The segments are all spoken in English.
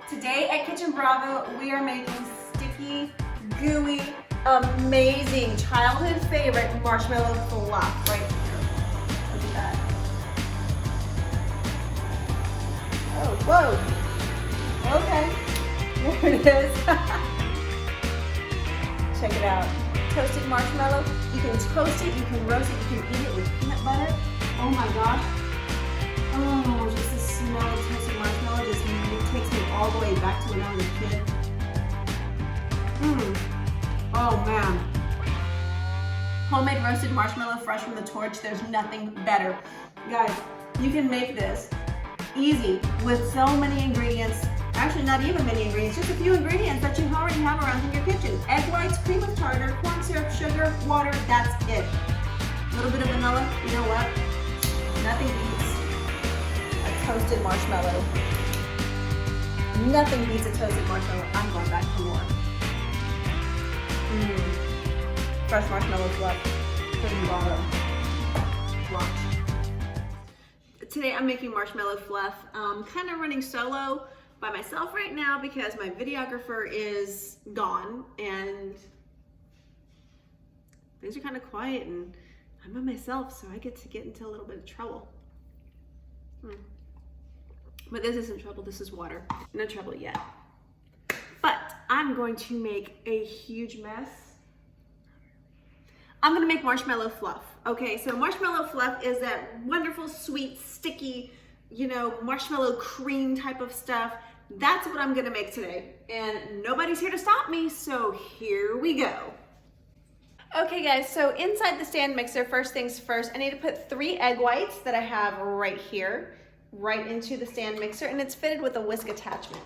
Today at Kitchen Bravo, we are making sticky, gooey, amazing, childhood favorite marshmallow fluff right here. Look at that. Oh, whoa. Okay, there it is. Check it out. Toasted marshmallow. You can toast it, you can roast it, you can eat it with peanut butter. Oh my gosh. Oh, just the smell of toasted marshmallow just takes me all the way back to when I was a kid. Oh man. Homemade roasted marshmallow fresh from the torch. There's nothing better. Guys, you can make this easy with so many ingredients. Actually, not even many ingredients, just a few ingredients that you already have around in your kitchen. Egg whites, cream of tartar, corn syrup, sugar, water, that's it. A little bit of vanilla, you know what? Nothing beats a toasted marshmallow. Nothing beats a toasted marshmallow. I'm going back for more. Fresh marshmallow fluff. Pretty bottom. Watch. Today I'm making marshmallow fluff. Kind of running solo by myself right now because my videographer is gone and things are kind of quiet and I'm by myself, so I get into a little bit of trouble. But this isn't trouble, this is water. No trouble yet. But I'm going to make a huge mess. I'm gonna make marshmallow fluff. Okay, so marshmallow fluff is that wonderful, sweet, sticky, you know, marshmallow cream type of stuff. That's what I'm gonna make today. And nobody's here to stop me, so here we go. Okay guys, so inside the stand mixer, first things first, I need to put 3 egg whites that I have right here, right into the stand mixer, and it's fitted with a whisk attachment.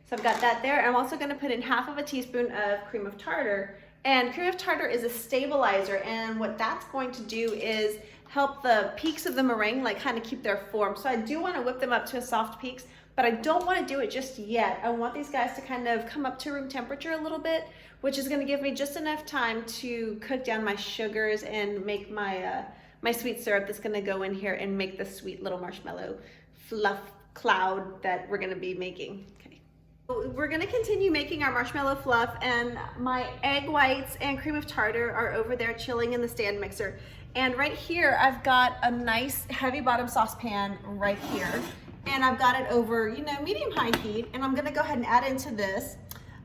So I've got that there. I'm also gonna put in half of a teaspoon of cream of tartar. And cream of tartar is a stabilizer, and what that's going to do is help the peaks of the meringue like kind of keep their form. So I do wanna whip them up to a soft peaks, but I don't wanna do it just yet. I want these guys to kind of come up to room temperature a little bit, which is gonna give me just enough time to cook down my sugars and make my, my sweet syrup that's gonna go in here and make the sweet little marshmallow fluff cloud that we're gonna be making. Okay. We're gonna continue making our marshmallow fluff, and my egg whites and cream of tartar are over there chilling in the stand mixer. And right here, I've got a nice heavy bottom saucepan right here. And I've got it over, you know, medium-high heat. And I'm gonna go ahead and add into this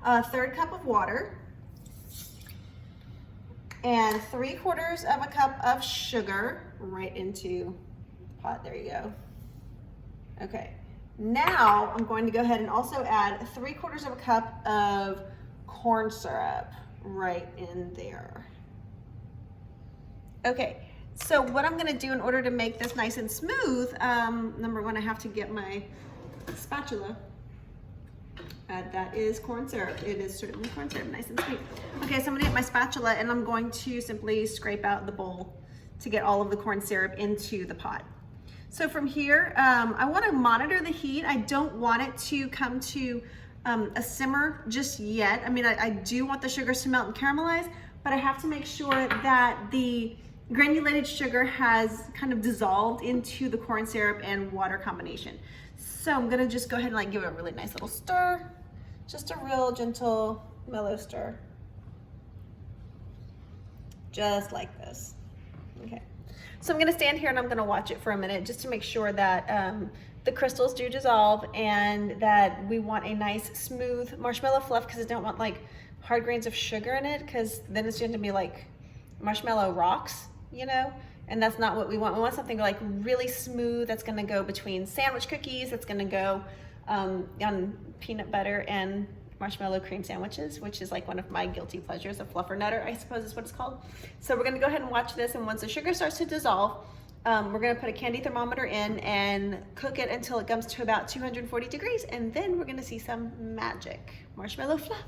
a 1/3 cup of water and 3/4 of a cup of sugar right into the pot. There you go. Okay. Now I'm going to go ahead and also add 3/4 of a cup of corn syrup right in there. Okay, so what I'm gonna do in order to make this nice and smooth, number one, I have to get my spatula. That is corn syrup. It is certainly corn syrup, nice and sweet. Okay, so I'm gonna get my spatula and I'm going to simply scrape out the bowl to get all of the corn syrup into the pot. So from here, I want to monitor the heat. I don't want it to come to a simmer just yet. I mean, I do want the sugars to melt and caramelize, but I have to make sure that the granulated sugar has kind of dissolved into the corn syrup and water combination. So I'm gonna just go ahead and like give it a really nice little stir. Just a real gentle, mellow stir. Just like this, okay. So I'm gonna stand here and I'm gonna watch it for a minute just to make sure that the crystals do dissolve and that we want a nice smooth marshmallow fluff, because I don't want like hard grains of sugar in it, because then it's going to be like marshmallow rocks, you know, and that's not what we want. We want something like really smooth that's gonna go between sandwich cookies, that's gonna go on peanut butter and marshmallow cream sandwiches, which is like one of my guilty pleasures, a fluffer nutter, I suppose is what it's called. So we're gonna go ahead and watch this, and once the sugar starts to dissolve, we're gonna put a candy thermometer in and cook it until it comes to about 240 degrees, and then we're gonna see some magic. Marshmallow fluff,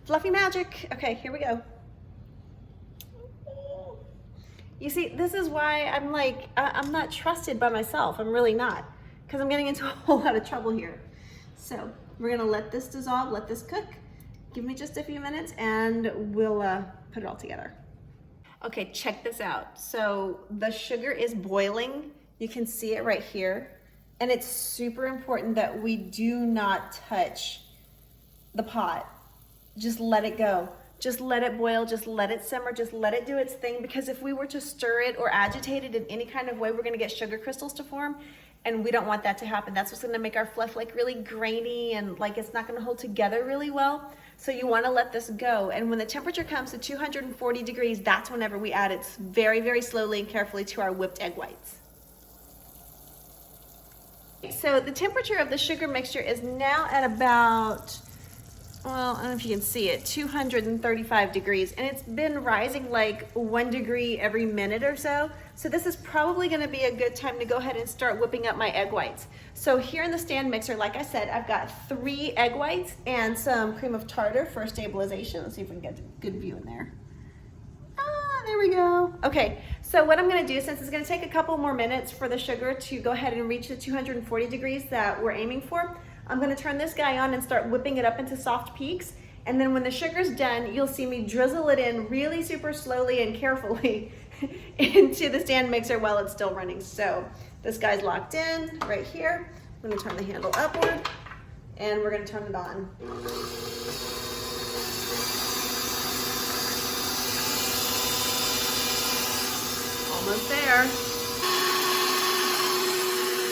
fluffy magic. Okay, here we go. You see, this is why I'm like, I'm not trusted by myself. I'm really not, because I'm getting into a whole lot of trouble here. So we're gonna let this dissolve, let this cook. Give me just a few minutes and we'll put it all together. Okay, check this out. So the sugar is boiling. You can see it right here. And it's super important that we do not touch the pot. Just let it go. Just let it boil, just let it simmer, just let it do its thing, because if we were to stir it or agitate it in any kind of way, we're gonna get sugar crystals to form, and we don't want that to happen. That's what's gonna make our fluff like really grainy and like it's not gonna hold together really well. So you wanna let this go. And when the temperature comes to 240 degrees, that's whenever we add it very, very slowly and carefully to our whipped egg whites. So the temperature of the sugar mixture is now at about, well, I don't know if you can see it, 235 degrees, and it's been rising like 1 degree every minute or so. So this is probably gonna be a good time to go ahead and start whipping up my egg whites. So here in the stand mixer, like I said, I've got 3 egg whites and some cream of tartar for stabilization. Let's see if we can get a good view in there. Ah, there we go. Okay, so what I'm gonna do, since it's gonna take a couple more minutes for the sugar to go ahead and reach the 240 degrees that we're aiming for, I'm gonna turn this guy on and start whipping it up into soft peaks. And then when the sugar's done, you'll see me drizzle it in really super slowly and carefully into the stand mixer while it's still running. So this guy's locked in right here. I'm gonna turn the handle upward and we're gonna turn it on. Almost there.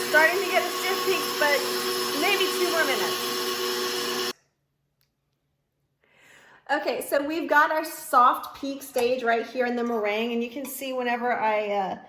Starting to get a stiff peaks, but maybe 2 more minutes. Okay, so we've got our soft peak stage right here in the meringue, and you can see whenever I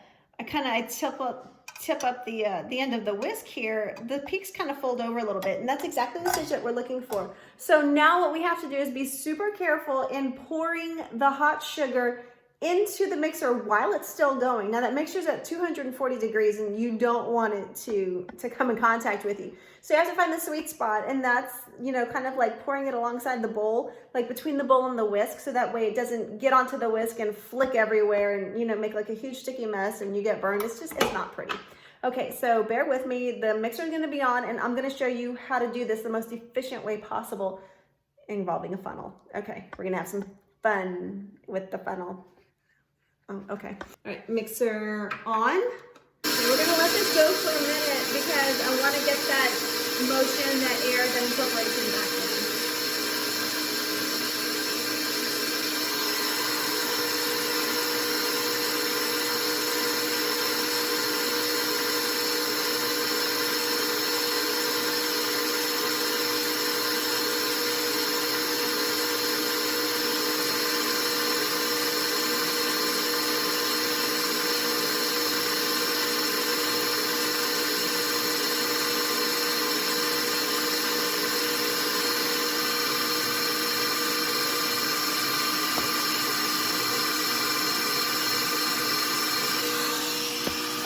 tip up the end of the whisk here, the peaks kind of fold over a little bit, and that's exactly the stage that we're looking for. So now what we have to do is be super careful in pouring the hot sugar into the mixer while it's still going. Now that mixture's at 240 degrees and you don't want it to come in contact with you. So you have to find the sweet spot, and that's, you know, kind of like pouring it alongside the bowl, like between the bowl and the whisk, so that way it doesn't get onto the whisk and flick everywhere and, you know, make like a huge sticky mess and you get burned. It's not pretty. Okay, so bear with me. The mixer is gonna be on and I'm gonna show you how to do this the most efficient way possible involving a funnel. Okay, we're gonna have some fun with the funnel. Oh, okay. All right, mixer on. So we're gonna let this go for a minute because I wanna get that motion, that air, that incorporation back in.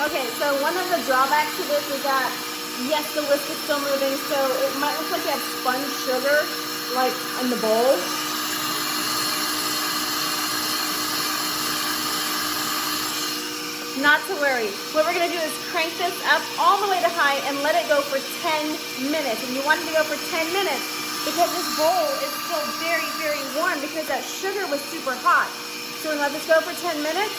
Okay, so one of the drawbacks to this is that, yes, the whisk is still moving, so it might look like you have sponge sugar, like in the bowl. Not to worry. What we're gonna do is crank this up all the way to high and let it go for 10 minutes. And you want it to go for 10 minutes because this bowl is still very, very warm because that sugar was super hot. So we're gonna let this go for 10 minutes.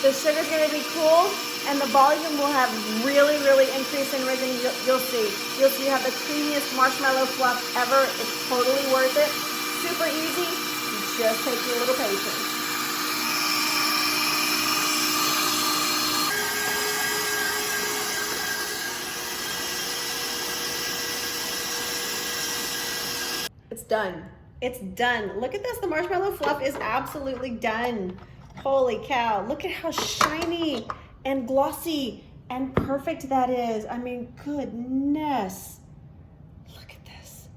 The sugar's gonna be cool and the volume will have really, really increased and risen. You'll see you have the creamiest marshmallow fluff ever. It's totally worth it. Super easy, it just takes you a little patience. It's done. It's done. Look at this, the marshmallow fluff is absolutely done. Holy cow, look at how shiny and glossy and perfect that is. I mean, goodness. Look at this.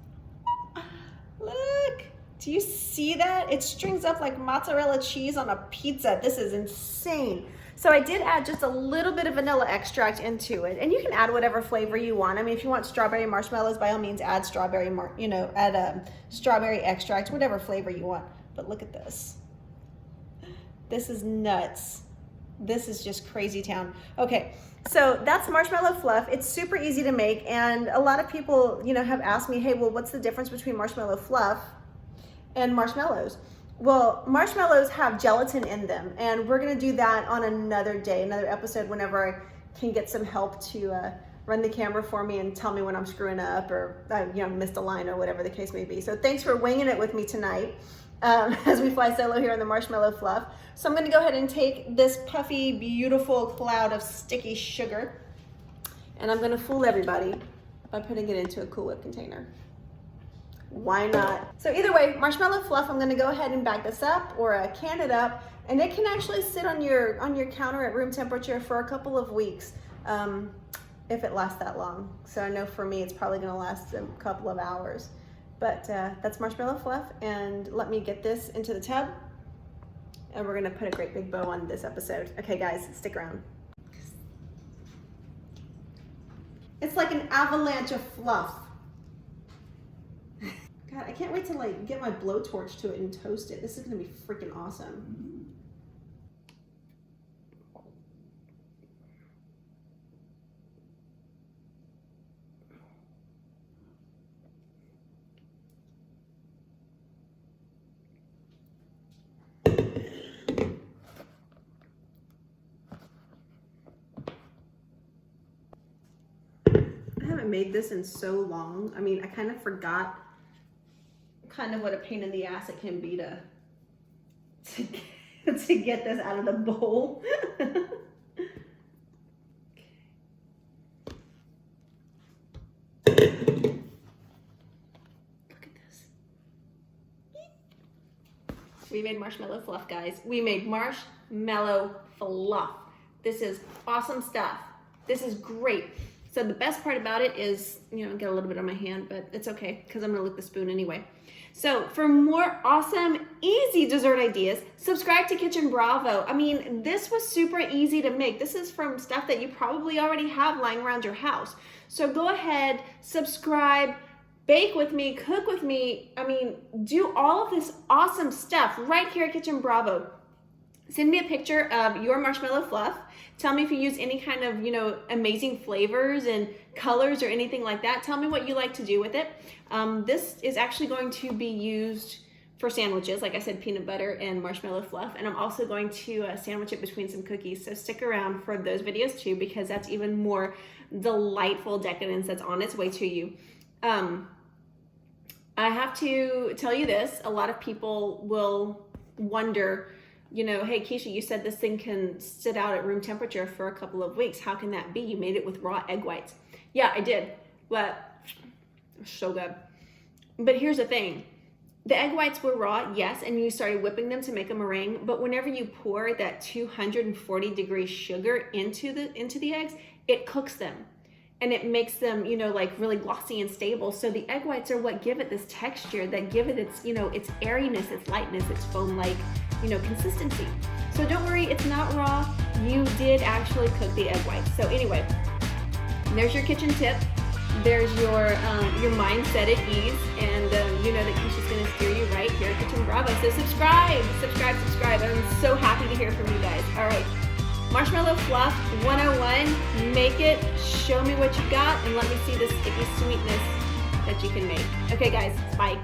Look, do you see that? It strings up like mozzarella cheese on a pizza. This is insane. So I did add just a little bit of vanilla extract into it, and you can add whatever flavor you want. I mean, if you want strawberry marshmallows, by all means add strawberry, strawberry extract, whatever flavor you want. But look at this. This is nuts. This is just crazy town. Okay, so that's marshmallow fluff. It's super easy to make, and a lot of people, have asked me, hey, well, what's the difference between marshmallow fluff and marshmallows? Well, marshmallows have gelatin in them, and we're gonna do that on another day, another episode, whenever I can get some help to run the camera for me and tell me when I'm screwing up or missed a line or whatever the case may be. So thanks for winging it with me tonight as we fly solo here on the Marshmallow Fluff. So I'm gonna go ahead and take this puffy, beautiful cloud of sticky sugar, and I'm gonna fool everybody by putting it into a Cool Whip container. Why not? So either way, Marshmallow Fluff, I'm gonna go ahead and bag this up or can it up, and it can actually sit on your counter at room temperature for a couple of weeks, if it lasts that long. So I know for me, it's probably gonna last a couple of hours. But that's Marshmallow Fluff, and let me get this into the tub, and we're gonna put a great big bow on this episode. Okay guys, stick around. It's like an avalanche of fluff. God, I can't wait to like get my blowtorch to it and toast it. This is gonna be freaking awesome. I haven't made this in so long. I mean, I kind of forgot kind of what a pain in the ass it can be to get this out of the bowl. Look at this. We made marshmallow fluff, guys. We made marshmallow fluff. This is awesome stuff. This is great. So the best part about it is, get a little bit on my hand, but it's okay because I'm gonna lick the spoon anyway. So for more awesome, easy dessert ideas, subscribe to Kitchen Bravo. I mean, this was super easy to make. This is from stuff that you probably already have lying around your house. So go ahead, subscribe, bake with me, cook with me. I mean, do all of this awesome stuff right here at Kitchen Bravo. Send me a picture of your marshmallow fluff. Tell me if you use any kind of, amazing flavors and colors or anything like that. Tell me what you like to do with it. This is actually going to be used for sandwiches. Like I said, peanut butter and marshmallow fluff. And I'm also going to sandwich it between some cookies. So stick around for those videos too, because that's even more delightful decadence that's on its way to you. I have to tell you this. A lot of people will wonder, hey, Keisha, you said this thing can sit out at room temperature for a couple of weeks. How can that be? You made it with raw egg whites. Yeah, I did, but so good. But here's the thing. The egg whites were raw, yes, and you started whipping them to make a meringue, but whenever you pour that 240-degree sugar into the eggs, it cooks them. And it makes them, like really glossy and stable. So the egg whites are what give it this texture, that give it its, its airiness, its lightness, its foam-like, consistency. So don't worry, it's not raw. You did actually cook the egg whites. So anyway, there's your kitchen tip. There's your mindset at ease, and you know that Keisha's gonna steer you right here at Kitchen Bravo. So subscribe. I'm so happy to hear from you guys. All right. Marshmallow Fluff 101, make it, show me what you got, and let me see the sticky sweetness that you can make. Okay guys, bye.